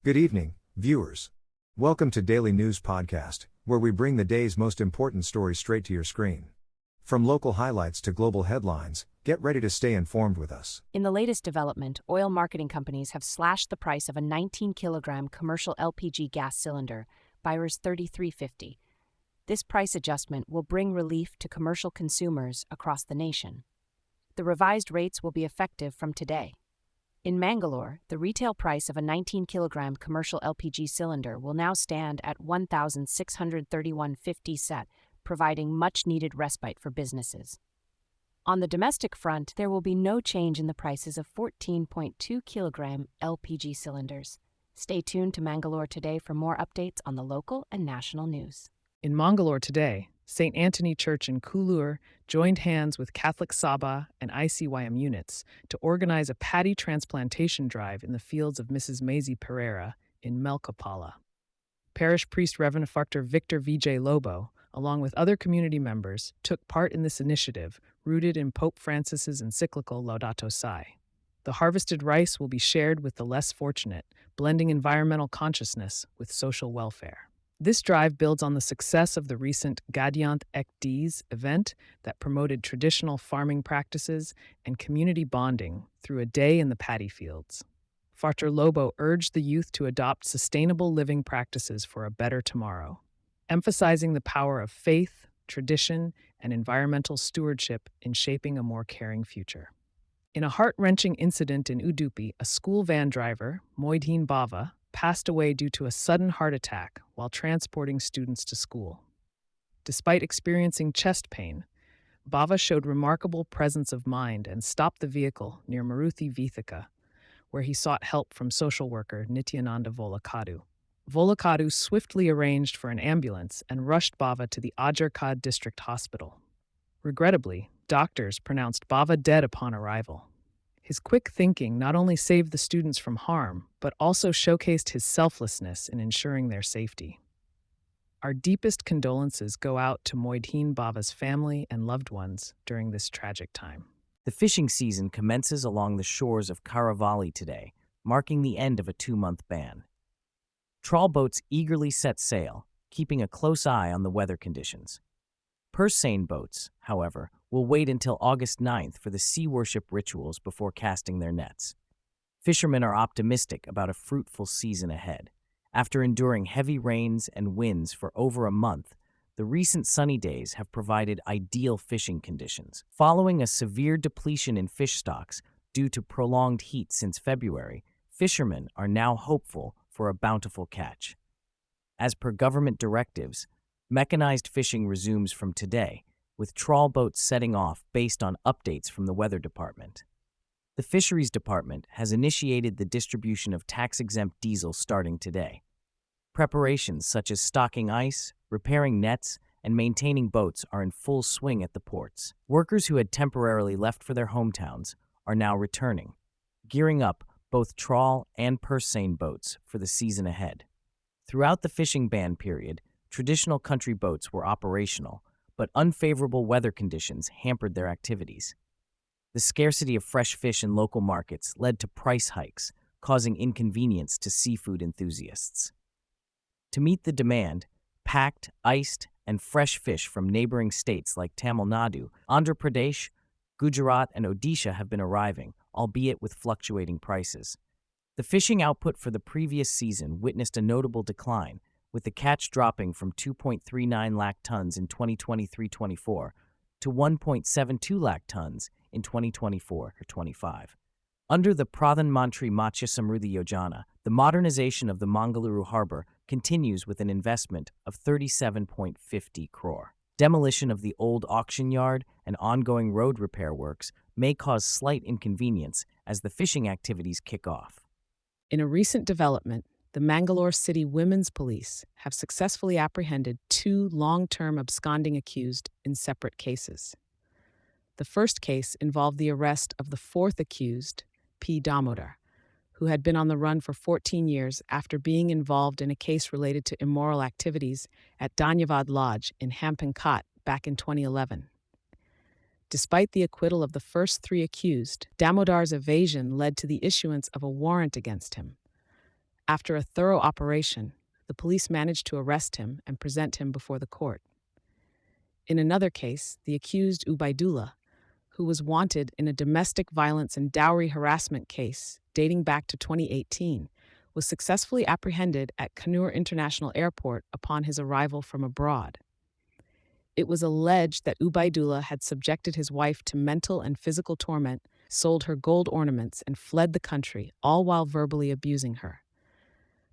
Good evening, viewers. Welcome to Daily News Podcast, where we bring the day's most important stories straight to your screen. From local highlights to global headlines, get ready to stay informed with us. In the latest development, oil marketing companies have slashed the price of a 19-kilogram commercial LPG gas cylinder by Rs. $33.50. This price adjustment will bring relief to commercial consumers across the nation. The revised rates will be effective from today. In Mangalore, the retail price of a 19-kilogram commercial LPG cylinder will now stand at $1,631.50 set, providing much-needed respite for businesses. On the domestic front, there will be no change in the prices of 14.2-kilogram LPG cylinders. Stay tuned to Mangalore Today for more updates on the local and national news. In Mangalore today, St. Antony Church in Kulur joined hands with Catholic Sabha and ICYM units to organize a paddy transplantation drive in the fields of Mrs. Maisie Pereira in Melkapala. Parish priest Reverend Dr. Victor Vijay Lobo, along with other community members, took part in this initiative rooted in Pope Francis's encyclical Laudato Si. The harvested rice will be shared with the less fortunate, blending environmental consciousness with social welfare. This drive builds on the success of the recent Gadyant Ek Dees event that promoted traditional farming practices and community bonding through a day in the paddy fields. Father Lobo urged the youth to adopt sustainable living practices for a better tomorrow, emphasizing the power of faith, tradition, and environmental stewardship in shaping a more caring future. In a heart-wrenching incident in Udupi, a school van driver, Moidheen Bava, passed away due to a sudden heart attack while transporting students to school. Despite experiencing chest pain, Bava showed remarkable presence of mind and stopped the vehicle near Maruthi Vithaka, where he sought help from social worker Nityananda Volakadu. Volakadu swiftly arranged for an ambulance and rushed Bava to the Ajarkad District Hospital. Regrettably, doctors pronounced Bava dead upon arrival. His quick thinking not only saved the students from harm, but also showcased his selflessness in ensuring their safety. Our deepest condolences go out to Moidheen Bava's family and loved ones during this tragic time. The fishing season commences along the shores of Karavalli today, marking the end of a 2-month ban. Trawl boats eagerly set sail, keeping a close eye on the weather conditions. Purse-seine boats, however, will wait until August 9th for the sea worship rituals before casting their nets. Fishermen are optimistic about a fruitful season ahead. After enduring heavy rains and winds for over a month, the recent sunny days have provided ideal fishing conditions. Following a severe depletion in fish stocks due to prolonged heat since February, fishermen are now hopeful for a bountiful catch. As per government directives, mechanized fishing resumes from today, with trawl boats setting off based on updates from the Weather Department. The Fisheries Department has initiated the distribution of tax-exempt diesel starting today. Preparations such as stocking ice, repairing nets, and maintaining boats are in full swing at the ports. Workers who had temporarily left for their hometowns are now returning, gearing up both trawl and purse-seine boats for the season ahead. Throughout the fishing ban period, traditional country boats were operational, but unfavorable weather conditions hampered their activities. The scarcity of fresh fish in local markets led to price hikes, causing inconvenience to seafood enthusiasts. To meet the demand, packed, iced, and fresh fish from neighboring states like Tamil Nadu, Andhra Pradesh, Gujarat, and Odisha have been arriving, albeit with fluctuating prices. The fishing output for the previous season witnessed a notable decline, with the catch dropping from 2.39 lakh tons in 2023-24 to 1.72 lakh tons in 2024-25. Under the Pradhan Mantri Matsya Samruddhi Yojana, the modernization of the Mangaluru harbor continues with an investment of 37.50 crore. Demolition of the old auction yard and ongoing road repair works may cause slight inconvenience as the fishing activities kick off. In a recent development, the Mangalore City Women's Police have successfully apprehended 2 long-term absconding accused in separate cases. The first case involved the arrest of the 4th accused, P. Damodar, who had been on the run for 14 years after being involved in a case related to immoral activities at Dhanyavad Lodge in Hampton back in 2011. Despite the acquittal of the first 3 accused, Damodar's evasion led to the issuance of a warrant against him. After a thorough operation, the police managed to arrest him and present him before the court. In another case, the accused Ubaidullah, who was wanted in a domestic violence and dowry harassment case dating back to 2018, was successfully apprehended at Kannur International Airport upon his arrival from abroad. It was alleged that Ubaidullah had subjected his wife to mental and physical torment, sold her gold ornaments, and fled the country, all while verbally abusing her.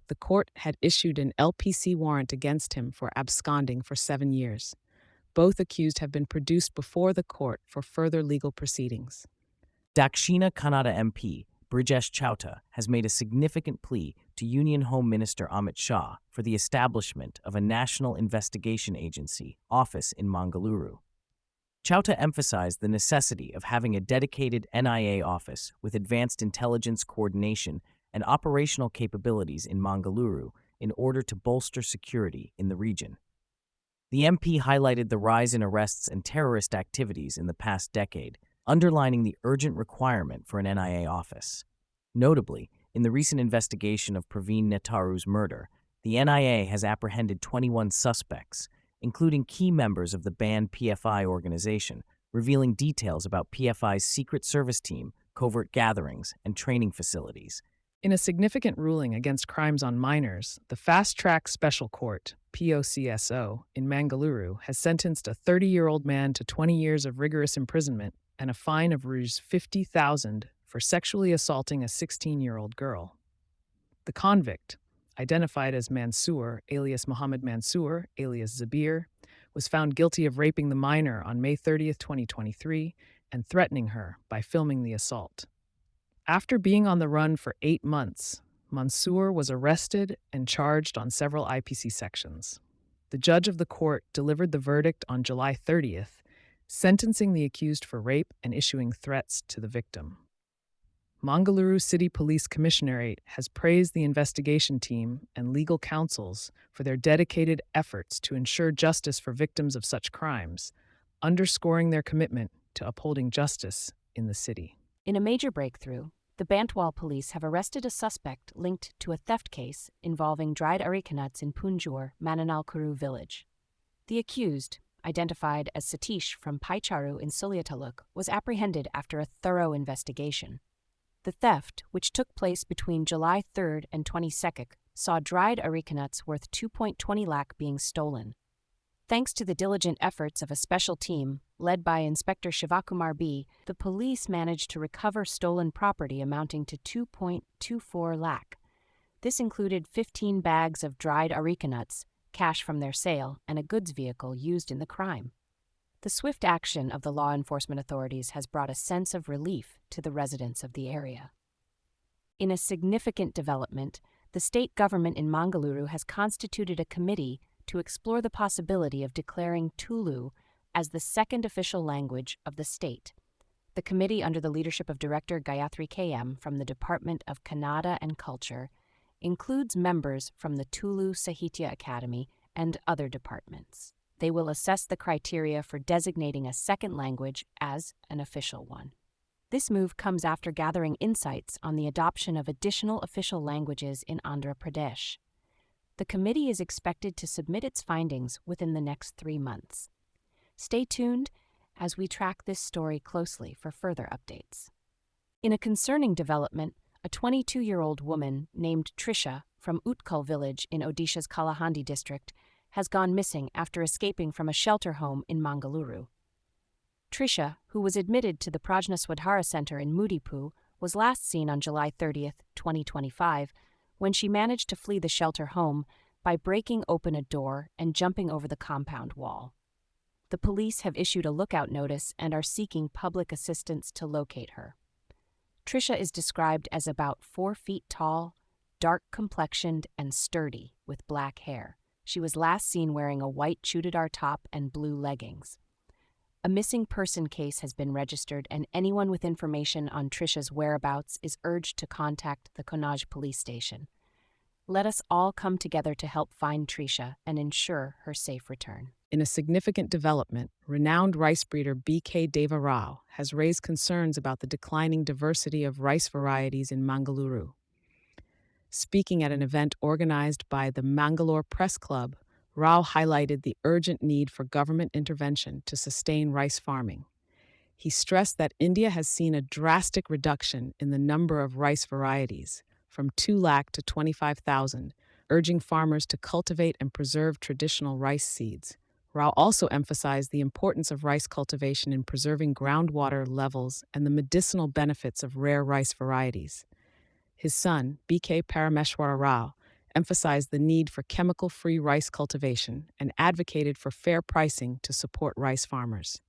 The court had issued an LPC warrant against him for absconding for 7 years. Both accused have been produced before the court for further legal proceedings. Dakshina Kannada MP Brijesh Chowta has made a significant plea to Union Home Minister Amit Shah for the establishment of a National Investigation Agency office in Mangaluru. Chowta emphasized the necessity of having a dedicated NIA office with advanced intelligence coordination and operational capabilities in Mangaluru in order to bolster security in the region. The MP highlighted the rise in arrests and terrorist activities in the past decade, underlining the urgent requirement for an NIA office. Notably, in the recent investigation of Praveen Netaru's murder, the NIA has apprehended 21 suspects, including key members of the banned PFI organization, revealing details about PFI's secret service team, covert gatherings, and training facilities. In a significant ruling against crimes on minors, the Fast Track Special Court, POCSO, in Mangaluru has sentenced a 30-year-old man to 20 years of rigorous imprisonment and a fine of Rs. 50,000 for sexually assaulting a 16-year-old girl. The convict, identified as Mansoor, alias Mohammed Mansoor, alias Zabir, was found guilty of raping the minor on May 30, 2023, and threatening her by filming the assault. After being on the run for 8 months, Mansoor was arrested and charged on several IPC sections. The judge of the court delivered the verdict on July 30th, sentencing the accused for rape and issuing threats to the victim. Mangaluru City Police Commissionerate has praised the investigation team and legal counsels for their dedicated efforts to ensure justice for victims of such crimes, underscoring their commitment to upholding justice in the city. In a major breakthrough, the Bantwal police have arrested a suspect linked to a theft case involving dried areca nuts in Punjore, Mangaluru village. The accused, identified as Satish from Paicharu in Sulia Taluk, was apprehended after a thorough investigation. The theft, which took place between July 3rd and 22nd, saw dried areca nuts worth 2.20 lakh being stolen. Thanks to the diligent efforts of a special team, led by Inspector Shivakumar B., the police managed to recover stolen property amounting to 2.24 lakh. This included 15 bags of dried areca nuts, cash from their sale, and a goods vehicle used in the crime. The swift action of the law enforcement authorities has brought a sense of relief to the residents of the area. In a significant development, the state government in Mangaluru has constituted a committee to explore the possibility of declaring Tulu as the second official language of the state. The committee, under the leadership of Director Gayatri KM from the Department of Kannada and Culture, includes members from the Tulu Sahitya Academy and other departments. They will assess the criteria for designating a second language as an official one. This move comes after gathering insights on the adoption of additional official languages in Andhra Pradesh. The committee is expected to submit its findings within the next 3 months. Stay tuned as we track this story closely for further updates. In a concerning development, a 22-year-old woman named Trisha from Utkal village in Odisha's Kalahandi district has gone missing after escaping from a shelter home in Mangaluru. Trisha, who was admitted to the Prajna Swadhara Center in Mudipu, was last seen on July 30, 2025, when she managed to flee the shelter home by breaking open a door and jumping over the compound wall. The police have issued a lookout notice and are seeking public assistance to locate her. Trisha is described as about 4 feet tall, dark-complexioned, and sturdy, with black hair. She was last seen wearing a white chudidar top and blue leggings. A missing person case has been registered, and anyone with information on Trisha's whereabouts is urged to contact the Konaj police station. Let us all come together to help find Trisha and ensure her safe return. In a significant development, renowned rice breeder B.K. Deva Rao has raised concerns about the declining diversity of rice varieties in Mangaluru. Speaking at an event organized by the Mangalore Press Club, Rao highlighted the urgent need for government intervention to sustain rice farming. He stressed that India has seen a drastic reduction in the number of rice varieties, from 2 lakh to 25,000, urging farmers to cultivate and preserve traditional rice seeds. Rao also emphasized the importance of rice cultivation in preserving groundwater levels and the medicinal benefits of rare rice varieties. His son, B.K. Parameshwara Rao, emphasized the need for chemical-free rice cultivation and advocated for fair pricing to support rice farmers.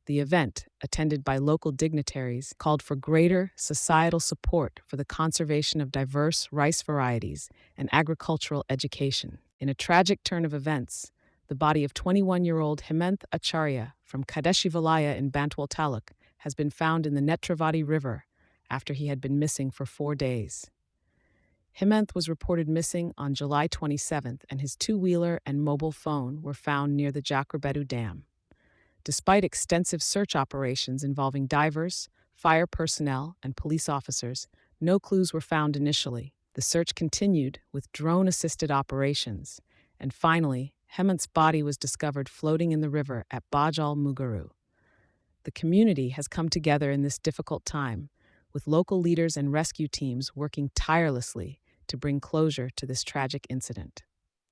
The event, attended by local dignitaries, called for greater societal support for the conservation of diverse rice varieties and agricultural education. In a tragic turn of events, the body of 21-year-old Hemant Acharya from Kadeshivalaya in Bantwal Taluk has been found in the Netravati River after he had been missing for 4 days. Hemant was reported missing on July 27th, and his two-wheeler and mobile phone were found near the Jakrabedu Dam. Despite extensive search operations involving divers, fire personnel, and police officers, no clues were found initially. The search continued with drone-assisted operations, and finally, Hemant's body was discovered floating in the river at Bajal Mugaru. The community has come together in this difficult time, with local leaders and rescue teams working tirelessly to bring closure to this tragic incident.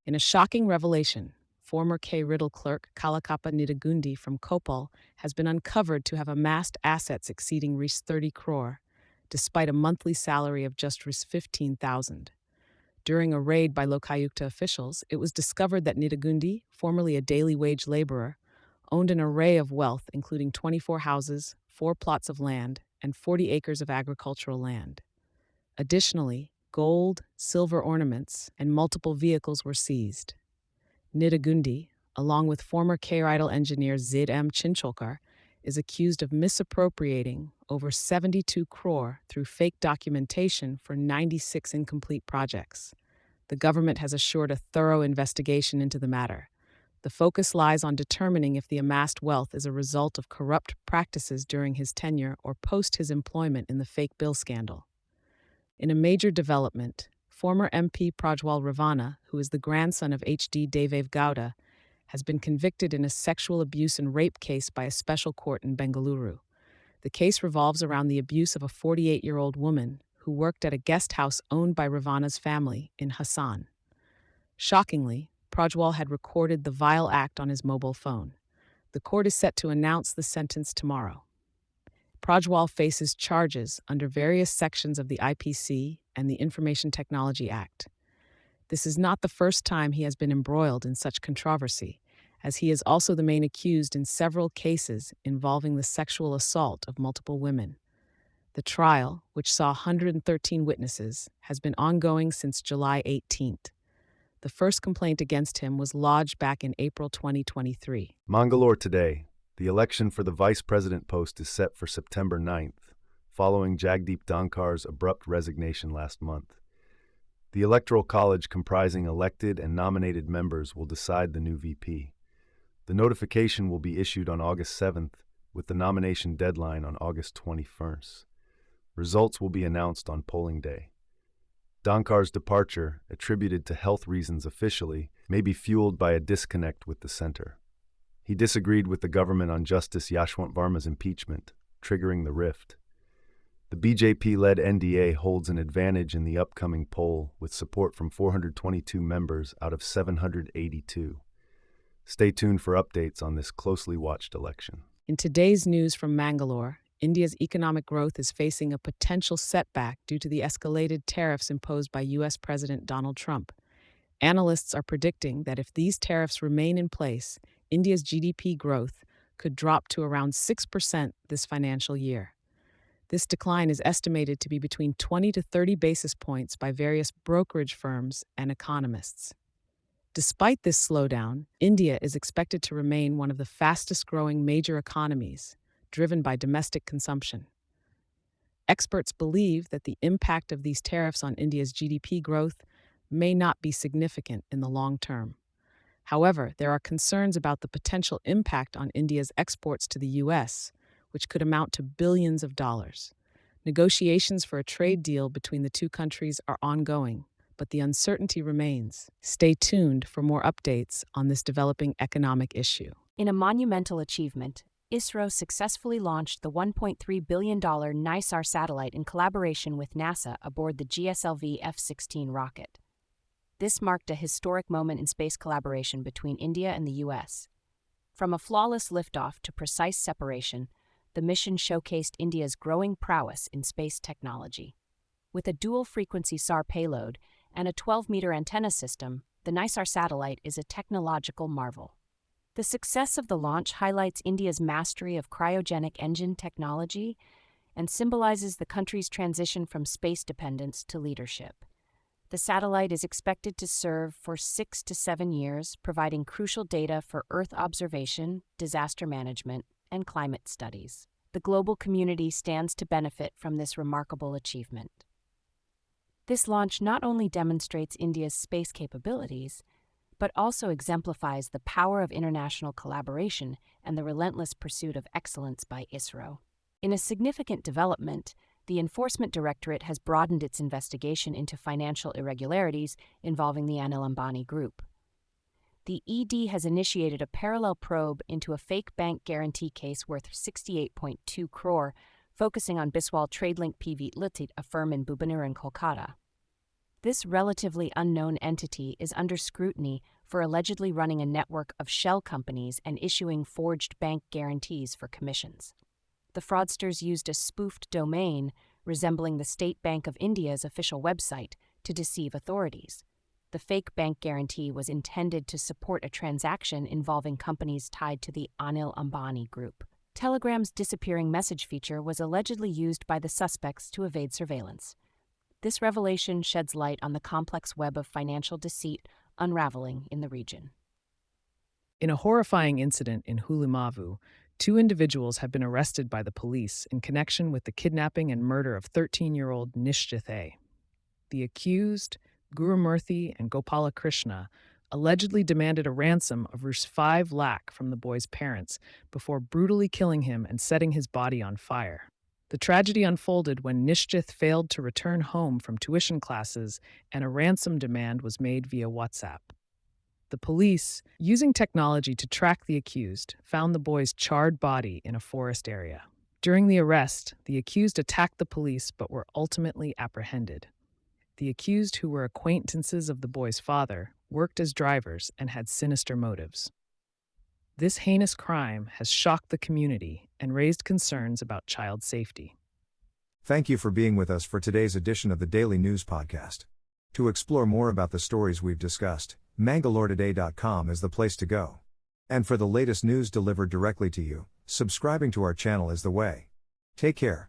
In a shocking revelation, former K. Riddle clerk Kalakappa Nidagundi from Kopal has been uncovered to have amassed assets exceeding Rs 30 crore, despite a monthly salary of just Rs 15,000. During a raid by Lokayukta officials, it was discovered that Nidagundi, formerly a daily wage laborer, owned an array of wealth including 24 houses, 4 plots of land, and 40 acres of agricultural land. Additionally, gold, silver ornaments, and multiple vehicles were seized. Nidagundi, along with former K-Ridal engineer Zaid M. Chincholkar, is accused of misappropriating over 72 crore through fake documentation for 96 incomplete projects. The government has assured a thorough investigation into the matter. The focus lies on determining if the amassed wealth is a result of corrupt practices during his tenure or post his employment in the fake bill scandal. In a major development, former MP Prajwal Ravana, who is the grandson of H.D. Devev Gowda, has been convicted in a sexual abuse and rape case by a special court in Bengaluru. The case revolves around the abuse of a 48-year-old woman who worked at a guest house owned by Ravana's family in Hassan. Shockingly, Prajwal had recorded the vile act on his mobile phone. The court is set to announce the sentence tomorrow. Prajwal faces charges under various sections of the IPC and the Information Technology Act. This is not the first time he has been embroiled in such controversy, as he is also the main accused in several cases involving the sexual assault of multiple women. The trial, which saw 113 witnesses, has been ongoing since July 18th. The first complaint against him was lodged back in April 2023. Mangalore today. The election for the vice president post is set for September 9th, following Jagdeep Dhankar's abrupt resignation last month. The Electoral College comprising elected and nominated members will decide the new VP. The notification will be issued on August 7th, with the nomination deadline on August 21st. Results will be announced on polling day. Dhankar's departure, attributed to health reasons officially, may be fueled by a disconnect with the center. He disagreed with the government on Justice Yashwant Varma's impeachment, triggering the rift. The BJP-led NDA holds an advantage in the upcoming poll with support from 422 members out of 782. Stay tuned for updates on this closely watched election. In today's news from Mangalore, India's economic growth is facing a potential setback due to the escalated tariffs imposed by U.S. President Donald Trump. Analysts are predicting that if these tariffs remain in place, India's GDP growth could drop to around 6% this financial year. This decline is estimated to be between 20 to 30 basis points by various brokerage firms and economists. Despite this slowdown, India is expected to remain one of the fastest-growing major economies, driven by domestic consumption. Experts believe that the impact of these tariffs on India's GDP growth may not be significant in the long term. However, there are concerns about the potential impact on India's exports to the U.S., which could amount to billions of dollars. Negotiations for a trade deal between the two countries are ongoing, but the uncertainty remains. Stay tuned for more updates on this developing economic issue. In a monumental achievement, ISRO successfully launched the $1.3 billion NISAR satellite in collaboration with NASA aboard the GSLV F-16 rocket. This marked a historic moment in space collaboration between India and the U.S. From a flawless liftoff to precise separation, the mission showcased India's growing prowess in space technology. With a dual-frequency SAR payload and a 12-meter antenna system, the NISAR satellite is a technological marvel. The success of the launch highlights India's mastery of cryogenic engine technology and symbolizes the country's transition from space dependence to leadership. The satellite is expected to serve for 6 to 7 years, providing crucial data for Earth observation, disaster management, and climate studies. The global community stands to benefit from this remarkable achievement. This launch not only demonstrates India's space capabilities, but also exemplifies the power of international collaboration and the relentless pursuit of excellence by ISRO. In a significant development, the Enforcement Directorate has broadened its investigation into financial irregularities involving the Anil Ambani Group. The ED has initiated a parallel probe into a fake bank guarantee case worth 68.2 crore, focusing on Biswal Tradelink Pvt Ltd, a firm in Bhubaneswar and Kolkata. This relatively unknown entity is under scrutiny for allegedly running a network of shell companies and issuing forged bank guarantees for commissions. The fraudsters used a spoofed domain resembling the State Bank of India's official website to deceive authorities. The fake bank guarantee was intended to support a transaction involving companies tied to the Anil Ambani Group. Telegram's disappearing message feature was allegedly used by the suspects to evade surveillance. This revelation sheds light on the complex web of financial deceit unraveling in the region. In a horrifying incident in Hulimavu, 2 individuals have been arrested by the police in connection with the kidnapping and murder of 13-year-old Nishchith A. The accused, Gurumurthy and Gopala Krishna, allegedly demanded a ransom of Rs 5 lakh from the boy's parents before brutally killing him and setting his body on fire. The tragedy unfolded when Nishchith failed to return home from tuition classes and a ransom demand was made via WhatsApp. The police, using technology to track the accused, found the boy's charred body in a forest area. During the arrest, the accused attacked the police but were ultimately apprehended. The accused, who were acquaintances of the boy's father, worked as drivers and had sinister motives. This heinous crime has shocked the community and raised concerns about child safety. Thank you for being with us for today's edition of the Daily News Podcast. To explore more about the stories we've discussed, MangaloreToday.com is the place to go. And for the latest news delivered directly to you, subscribing to our channel is the way. Take care.